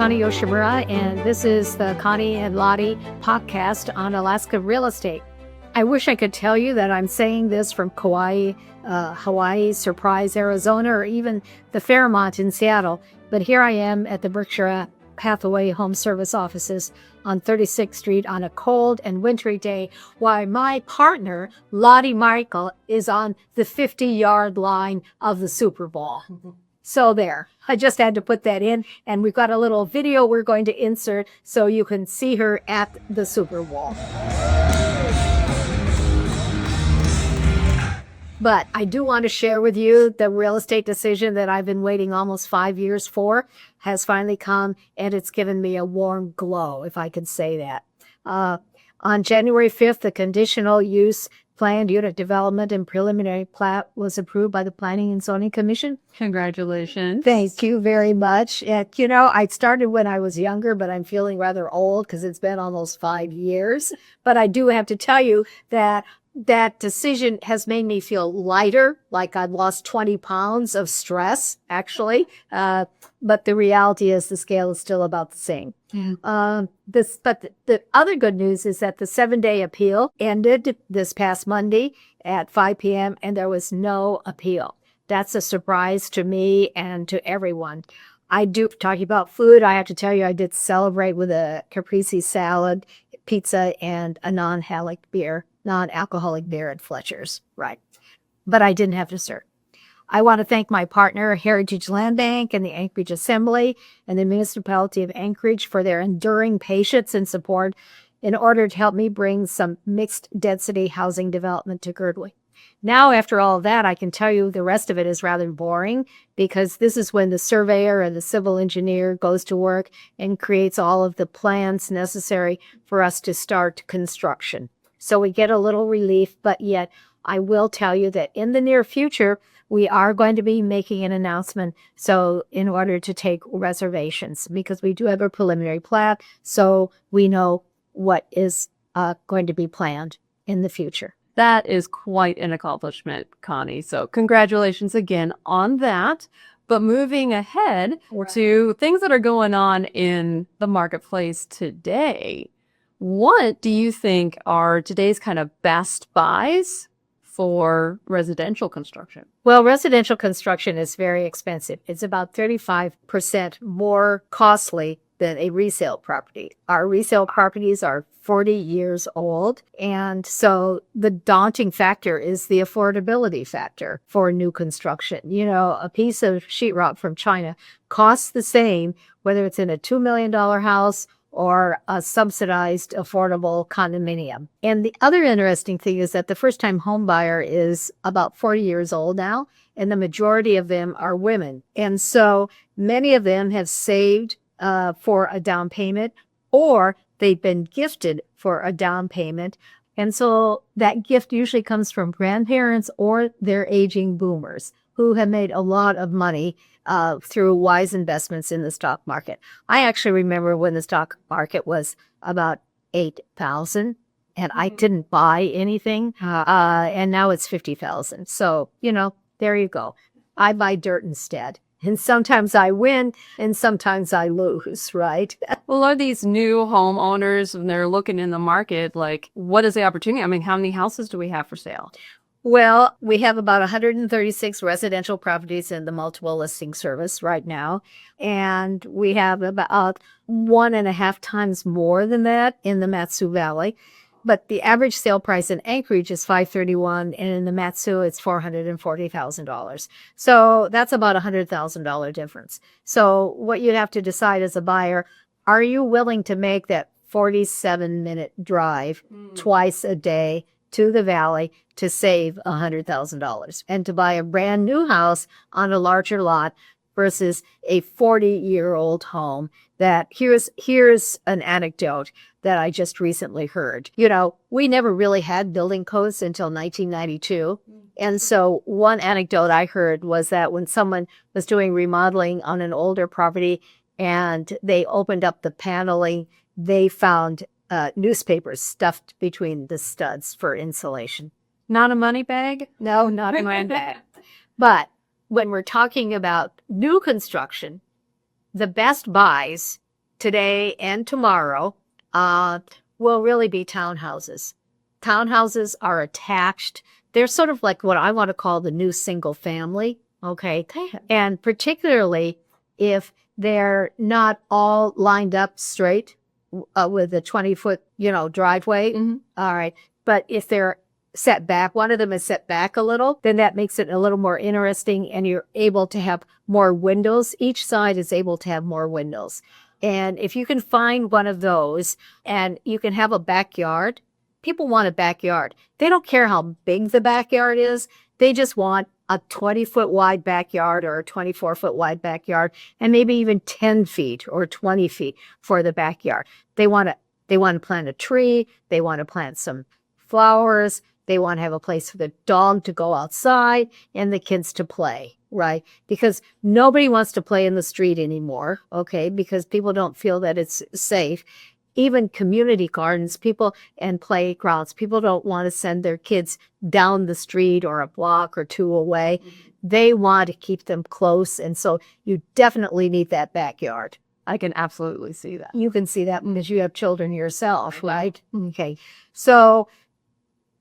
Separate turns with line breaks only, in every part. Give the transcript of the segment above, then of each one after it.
Connie Yoshimura, and this is the Connie and Lottie podcast on Alaska real estate. I wish I could tell you that I'm saying this from Kauai, Hawaii, Surprise, Arizona, or even the Fairmont in Seattle, but here I am at the Berkshire Hathaway Home Service offices on 36th Street on a cold and wintry day, while my partner, Lottie Michael, is on the 50-yard line of the Super Bowl. So there, I just had to put that in, and we've got a little video we're going to insert so you can see her at the Super Bowl. But I do want to share with you the real estate decision that I've been waiting almost 5 years for has finally come, and it's given me a warm glow, if I could say that. On January 5th, the conditional use planned unit development and preliminary plat was approved by the Planning and Zoning Commission.
Congratulations.
Thank you very much. And, I started when I was younger, but I'm feeling rather old because it's been almost 5 years. But I do have to tell you that decision has made me feel lighter, like I've lost 20 pounds of stress, actually. But the reality is the scale is still about the same. But the other good news is that the 7-day appeal ended this past Monday at 5 p.m. and there was no appeal. That's a surprise to me and to everyone. Talking about food, I have to tell you, I did celebrate with a caprese salad, pizza, and a non-alcoholic beer at Fletcher's, right? But I didn't have dessert. I want to thank my partner, Heritage Land Bank, and the Anchorage Assembly, and the Municipality of Anchorage for their enduring patience and support in order to help me bring some mixed-density housing development to Girdwood. Now, after all of that, I can tell you the rest of it is rather boring because this is when the surveyor and the civil engineer goes to work and creates all of the plans necessary for us to start construction. So we get a little relief, but yet I will tell you that in the near future, we are going to be making an announcement. So in order to take reservations, because we do have a preliminary plat, so we know what is going to be planned in the future.
That is quite an accomplishment, Connie. So congratulations again on that. But moving ahead to things that are going on in the marketplace today, what do you think are today's kind of best buys for residential construction?
Well, residential construction is very expensive. It's about 35% more costly than a resale property. Our resale properties are 40 years old. And so the daunting factor is the affordability factor for new construction. A piece of sheetrock from China costs the same, whether it's in a $2 million house or a subsidized affordable condominium. And the other interesting thing is that the first-time home buyer is about 40 years old now, and the majority of them are women. And so many of them have saved for a down payment, or they've been gifted for a down payment. And so that gift usually comes from grandparents or their aging boomers who have made a lot of money through wise investments in the stock market. I actually remember when the stock market was about 8,000 and I didn't buy anything. And now it's 50,000. So, there you go. I buy dirt instead. And sometimes I win and sometimes I lose, right?
Well, are these new homeowners, and they're looking in the market, like, what is the opportunity? I mean, how many houses do we have for sale?
Well, we have about 136 residential properties in the multiple listing service right now. And we have about 1.5 times more than that in the Mat-Su Valley. But the average sale price in Anchorage is $531,000, and in the Mat-Su, it's $440,000. So that's about $100,000 difference. So what you'd have to decide as a buyer, are you willing to make that 47-minute drive twice a day to the valley to save $100,000 and to buy a brand new house on a larger lot versus a 40-year-old home? That here's an anecdote that I just recently heard. We never really had building codes until 1992. And so one anecdote I heard was that when someone was doing remodeling on an older property and they opened up the paneling, they found newspapers stuffed between the studs for insulation.
Not a money bag?
No, not a money bag. But when we're talking about new construction, the best buys today and tomorrow will really be townhouses. Townhouses are attached. They're sort of like what I want to call the new single family. Okay. And particularly if they're not all lined up straight with a 20-foot, driveway. All right. But if they're set back, one of them is set back a little, then that makes it a little more interesting and you're able to have more windows. Each side is able to have more windows. And if you can find one of those and you can have a backyard, people want a backyard. They don't care how big the backyard is. They just want a 20-foot wide backyard or a 24-foot wide backyard, and maybe even 10 feet or 20 feet for the backyard. They want to plant a tree. They want to plant some flowers. They want to have a place for the dog to go outside and the kids to play, right? Because nobody wants to play in the street anymore, okay? Because people don't feel that it's safe. Even community gardens, and playgrounds, people don't want to send their kids down the street or a block or two away. They want to keep them close. And so you definitely need that backyard.
I can absolutely see that.
You can see that because you have children yourself, right? Okay. So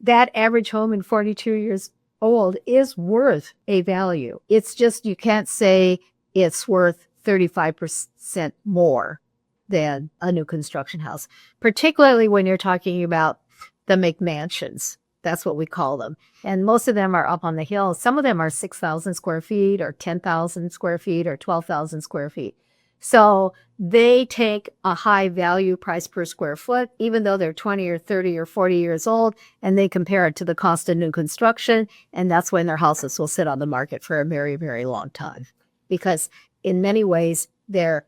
that average home in 42 years old is worth a value. It's just, you can't say it's worth 35% more than a new construction house, particularly when you're talking about the McMansions. That's what we call them. And most of them are up on the hill. Some of them are 6,000 square feet or 10,000 square feet or 12,000 square feet. So they take a high value price per square foot, even though they're 20 or 30 or 40 years old, and they compare it to the cost of new construction. And that's when their houses will sit on the market for a very, very long time. Because in many ways, they're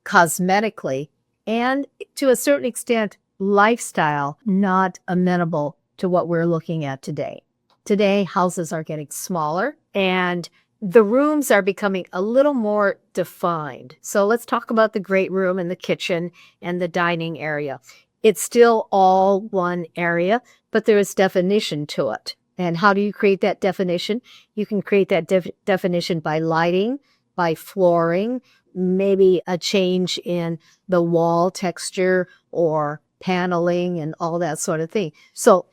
cosmetically and to a certain extent, lifestyle, not amenable to what we're looking at today. Today, houses are getting smaller and the rooms are becoming a little more defined. So let's talk about the great room and the kitchen and the dining area. It's still all one area, but there is definition to it. And how do you create that definition? You can create that definition by lighting, by flooring, maybe a change in the wall texture or paneling and all that sort of thing. So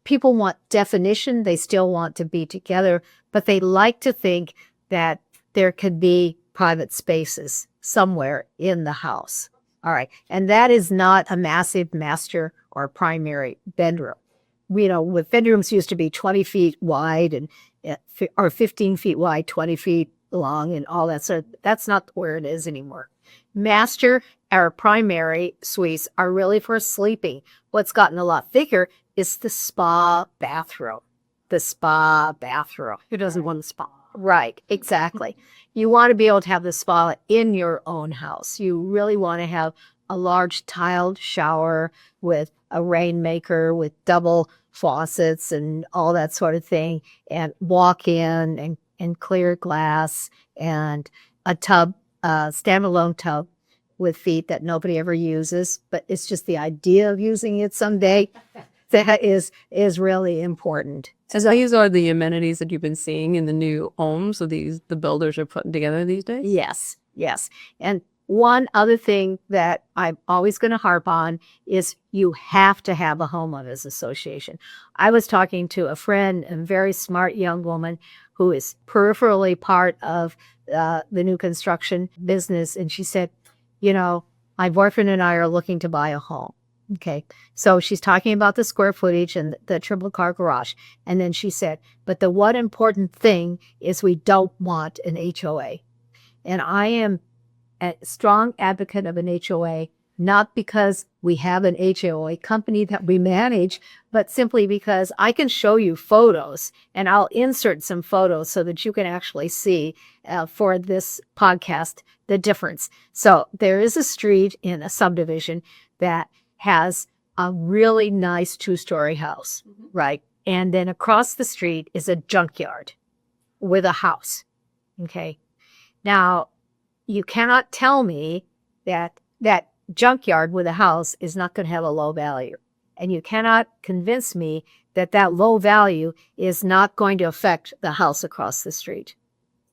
people want definition. They still want to be together, but they like to think that there could be private spaces somewhere in the house. All right. And that is not a massive master or primary bedroom. With bedrooms used to be 20 feet wide and or 15 feet wide, 20 feet long and all that. So that's not where it is anymore. Master or primary suites are really for sleeping. What's gotten a lot bigger is the spa bathroom. The spa bathroom.
Who doesn't want a spa?
Right, exactly. You want to be able to have the spa in your own house. You really want to have a large tiled shower with a rainmaker, with double faucets and all that sort of thing, and walk in and clear glass and a tub, standalone tub with feet that nobody ever uses, but it's just the idea of using it someday that is really important.
So these are the amenities that you've been seeing in the new homes that the builders are putting together these days?
Yes. And one other thing that I'm always going to harp on is you have to have a homeowners association. I was talking to a friend, a very smart young woman who is peripherally part of the new construction business. And she said, my boyfriend and I are looking to buy a home. Okay. So she's talking about the square footage and the triple car garage. And then she said, but the one important thing is we don't want an HOA. And I am a strong advocate of an HOA, not because we have an HOA company that we manage, but simply because I can show you photos and I'll insert some photos so that you can actually see for this podcast the difference. So there is a street in a subdivision that has a really nice 2-story house, right? And then across the street is a junkyard with a house. Okay. Now, you cannot tell me that that junkyard with a house is not going to have a low value. And you cannot convince me that that low value is not going to affect the house across the street.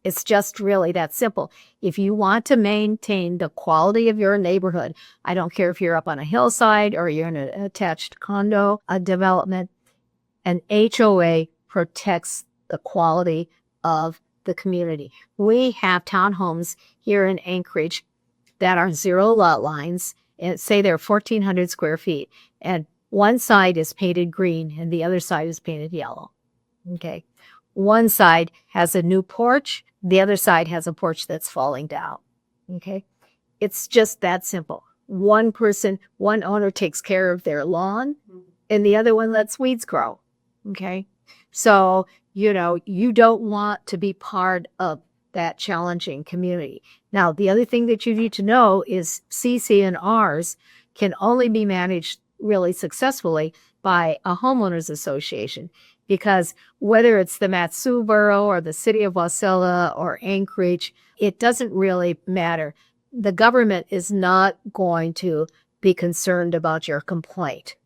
It's just really that simple. If you want to maintain the quality of your neighborhood, I don't care if you're up on a hillside or you're in an attached condo, a development, an HOA protects the quality of the community. We have townhomes here in Anchorage that are 0 lot lines, and say they're 1,400 square feet, and one side is painted green and the other side is painted yellow. Okay. One side has a new porch, the other side has a porch that's falling down. Okay. It's just that simple. One person, one owner takes care of their lawn and the other one lets weeds grow. Okay. So, you don't want to be part of that challenging community. Now, the other thing that you need to know is CC&Rs can only be managed really successfully by a homeowners association, because whether it's the Matsu Borough or the city of Wasilla or Anchorage, it doesn't really matter. The government is not going to be concerned about your complaint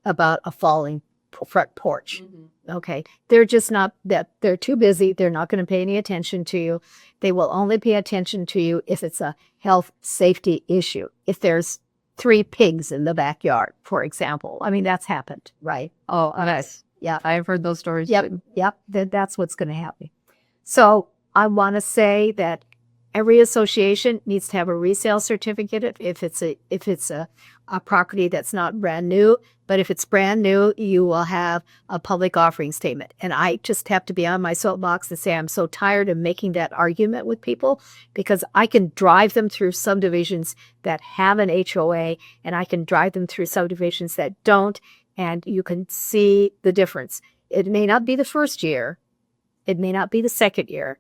about a falling front porch. Okay. They're just not that. They're too busy. They're not going to pay any attention to you. They will only pay attention to you if it's a health safety issue. If there's 3 pigs in the backyard, for example. I mean, that's happened, right?
Oh, yes.
Yeah.
I've heard those stories.
Yep.
too.
Yep. That's what's going to happen. So I want to say that every association needs to have a resale certificate if it's a property that's not brand new. But if it's brand new, you will have a public offering statement. And I just have to be on my soapbox and say I'm so tired of making that argument with people, because I can drive them through subdivisions that have an HOA and I can drive them through subdivisions that don't, and you can see the difference. It may not be the first year, it may not be the second year,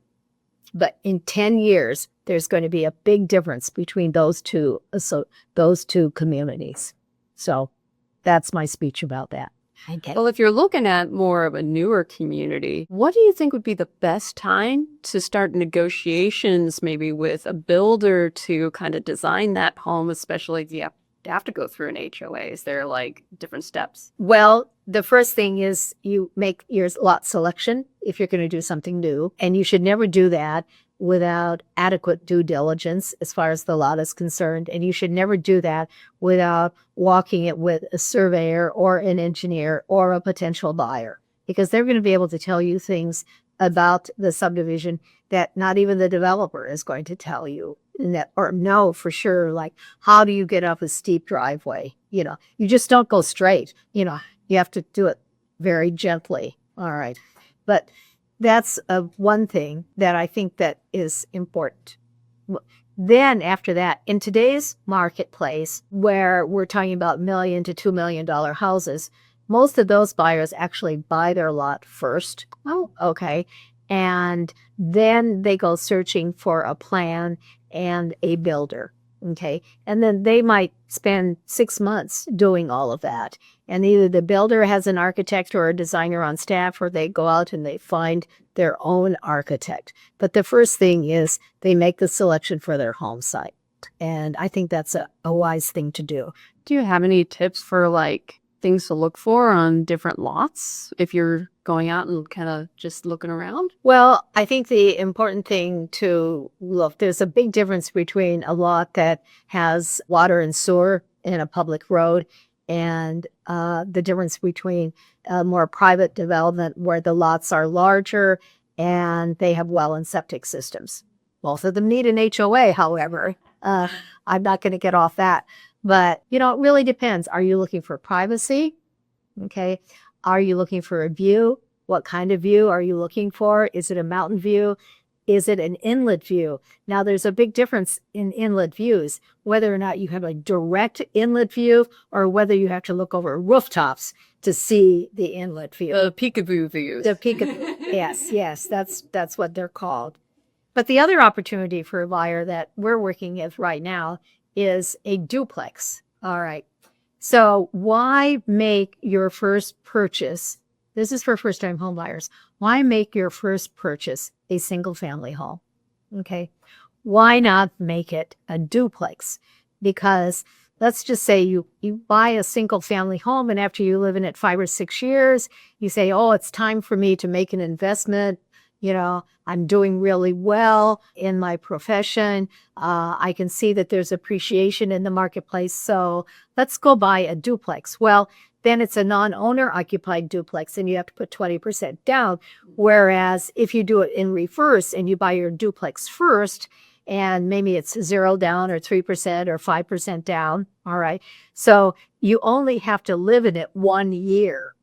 but in 10 years, there's going to be a big difference between those two communities. So that's my speech about that. Okay.
Well, if you're looking at more of a newer community, what do you think would be the best time to start negotiations, maybe with a builder to kind of design that home, especially if you have to go through an HOA? Is there like different steps?
Well, the first thing is you make your lot selection if you're going to do something new, and you should never do that without adequate due diligence as far as the lot is concerned. And you should never do that without walking it with a surveyor or an engineer or a potential buyer, because they're going to be able to tell you things about the subdivision that not even the developer is going to tell you or know for sure. Like, how do you get up a steep driveway? You just don't go straight. You have to do it very gently. All right. But that's one thing that I think that is important. Then after that, in today's marketplace, where we're talking about $1 million to $2 million houses, most of those buyers actually buy their lot first. Oh, okay. And then they go searching for a plan and a builder. Okay. And then they might spend 6 months doing all of that. And either the builder has an architect or a designer on staff, or they go out and they find their own architect. But the first thing is they make the selection for their home site. And I think that's a wise thing to do.
Do you have any tips for like things to look for on different lots if you're going out and kind of just looking around?
Well, I think the important thing to look, there's a big difference between a lot that has water and sewer in a public road and the difference between a more private development where the lots are larger and they have well and septic systems. Both of them need an HOA, however. I'm not going to get off that. But, it really depends. Are you looking for privacy? Okay. Are you looking for a view? What kind of view are you looking for? Is it a mountain view? Is it an inlet view? Now, there's a big difference in inlet views, whether or not you have a direct inlet view or whether you have to look over rooftops to see the inlet view.
The peekaboo views.
The peekaboo. Yes, that's what they're called. But the other opportunity for a buyer that we're working with right now is a duplex. All right. So why make your first purchase? This is for first-time home buyers. Why make your first purchase a single-family home? Okay. Why not make it a duplex? Because let's just say you buy a single-family home, and after you live in it 5 or 6 years, you say, oh, it's time for me to make an investment. I'm doing really well in my profession. I can see that there's appreciation in the marketplace. So let's go buy a duplex. Well, then it's a non-owner occupied duplex and you have to put 20% down. Whereas if you do it in reverse and you buy your duplex first, and maybe it's 0 down or 3% or 5% down. All right. So you only have to live in it 1 year.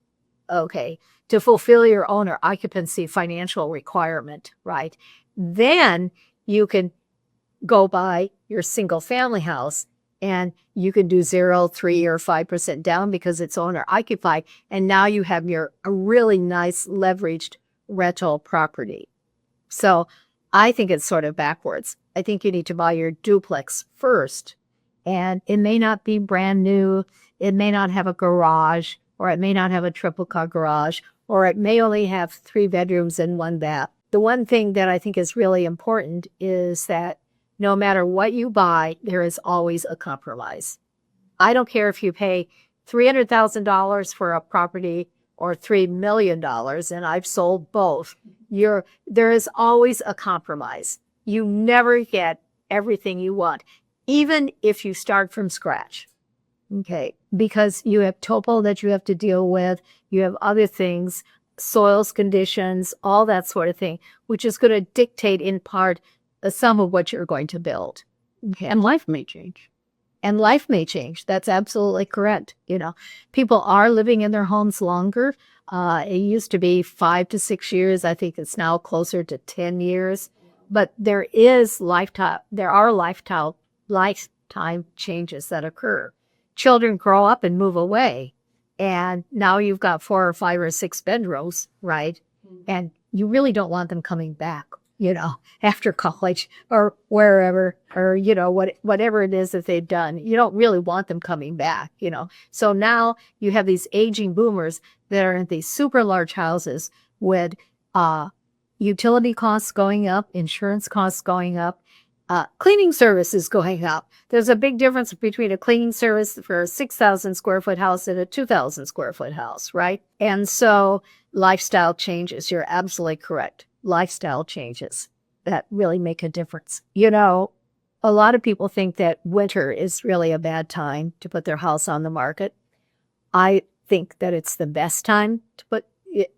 Okay. To fulfill your owner occupancy financial requirement. Right. Then you can go buy your single family house and you can do 0, 3, or 5% down because it's owner occupied. And now you have a really nice leveraged rental property. So I think it's sort of backwards. I think you need to buy your duplex first. And it may not be brand new. It may not have a garage, or it may not have a triple car garage, or it may only have 3 bedrooms and 1 bath. The one thing that I think is really important is that no matter what you buy, there is always a compromise. I don't care if you pay $300,000 for a property or $3 million, and I've sold both. There is always a compromise. You never get everything you want, even if you start from scratch. Okay, because you have topo that you have to deal with, you have other things, soils conditions, all that sort of thing, which is going to dictate in part some of what you're going to build.
Okay. And life may change.
And life may change. That's absolutely correct. People are living in their homes longer. It used to be 5 to 6 years. I think it's now closer to 10 years. But there are lifetime changes that occur. Children grow up and move away. And now you've got 4 or 5 or 6 bedrooms, right? And you really don't want them coming back, after college or wherever, or, whatever it is that they've done. You don't really want them coming back, So now you have these aging boomers that are in these super large houses with utility costs going up, insurance costs going up, cleaning services going up. There's a big difference between a cleaning service for a 6,000 square foot house and a 2,000 square foot house, right? And so lifestyle changes. You're absolutely correct. Lifestyle changes that really make a difference. A lot of people think that winter is really a bad time to put their house on the market. I think that it's the best time to put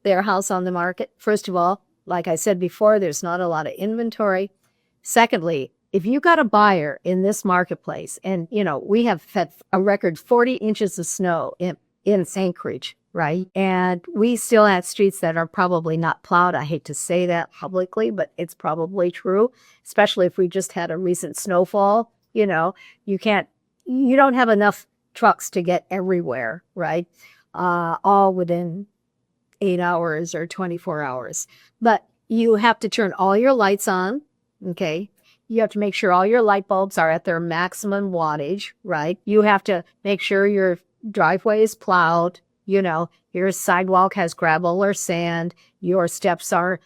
their house on the market. First of all, like I said before, there's not a lot of inventory. Secondly, if you got a buyer in this marketplace, and, we have had a record 40 inches of snow in Anchorage, right? And we still have streets that are probably not plowed. I hate to say that publicly, but it's probably true, especially if we just had a recent snowfall. You don't have enough trucks to get everywhere, right? All within 8 hours or 24 hours. But you have to turn all your lights on, okay? You have to make sure all your light bulbs are at their maximum wattage, right? You have to make sure your driveway is plowed, your sidewalk has gravel or sand, your steps are,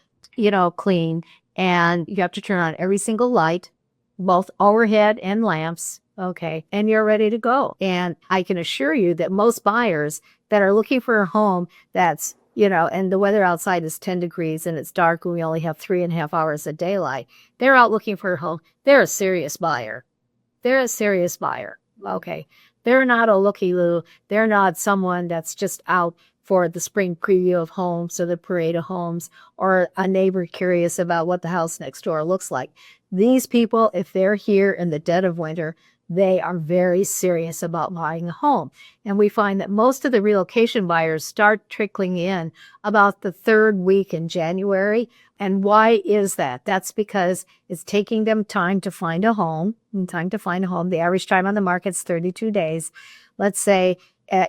clean, and you have to turn on every single light, both overhead and lamps, okay? And you're ready to go. And I can assure you that most buyers that are looking for a home that's, and the weather outside is 10 degrees and it's dark and we only have 3.5 hours of daylight, they're out looking for a home. They're a serious buyer. Okay. They're not a looky-loo. They're not someone that's just out for the spring preview of homes or the parade of homes or a neighbor curious about what the house next door looks like. These people, if they're here in the dead of winter, they are very serious about buying a home. And we find that most of the relocation buyers start trickling in about the 3rd week in January. And why is that? That's because it's taking them time to find a home. The average time on the market is 32 days. Let's say,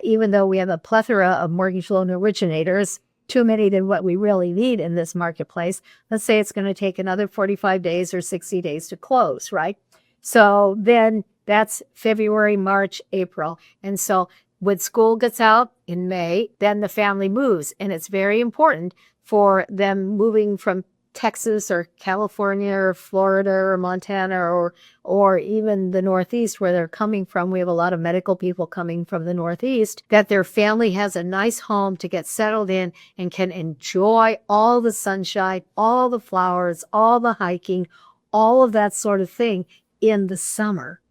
even though we have a plethora of mortgage loan originators, too many than what we really need in this marketplace, let's say it's going to take another 45 days or 60 days to close, right? So then that's February, March, April. And so when school gets out in May, then the family moves. And it's very important for them moving from Texas or California or Florida or Montana or even the Northeast where they're coming from. We have a lot of medical people coming from the Northeast, that their family has a nice home to get settled in and can enjoy all the sunshine, all the flowers, all the hiking, all of that sort of thing in the summer,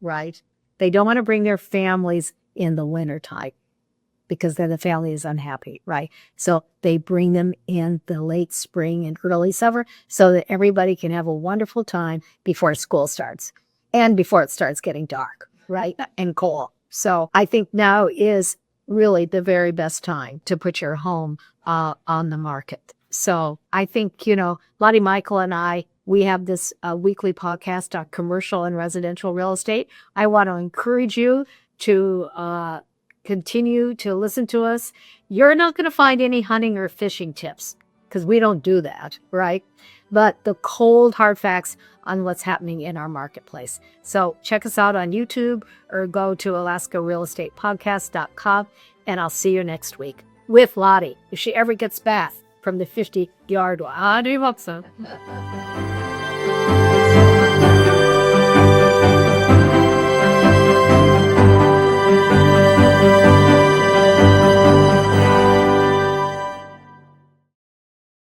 right? They don't want to bring their families in the wintertime because then the family is unhappy, right? So they bring them in the late spring and early summer so that everybody can have a wonderful time before school starts and before it starts getting dark, right? And cold. So I think now is really the very best time to put your home on the market. So I think, Lottie, Michael, and I, we have this weekly podcast on commercial and residential real estate. I want to encourage you to continue to listen to us. You're not going to find any hunting or fishing tips because we don't do that, right? But the cold hard facts on what's happening in our marketplace. So check us out on YouTube or go to alaskarealestatepodcast.com, and I'll see you next week with Lottie if she ever gets back from the 50-yard line.
I do hope so.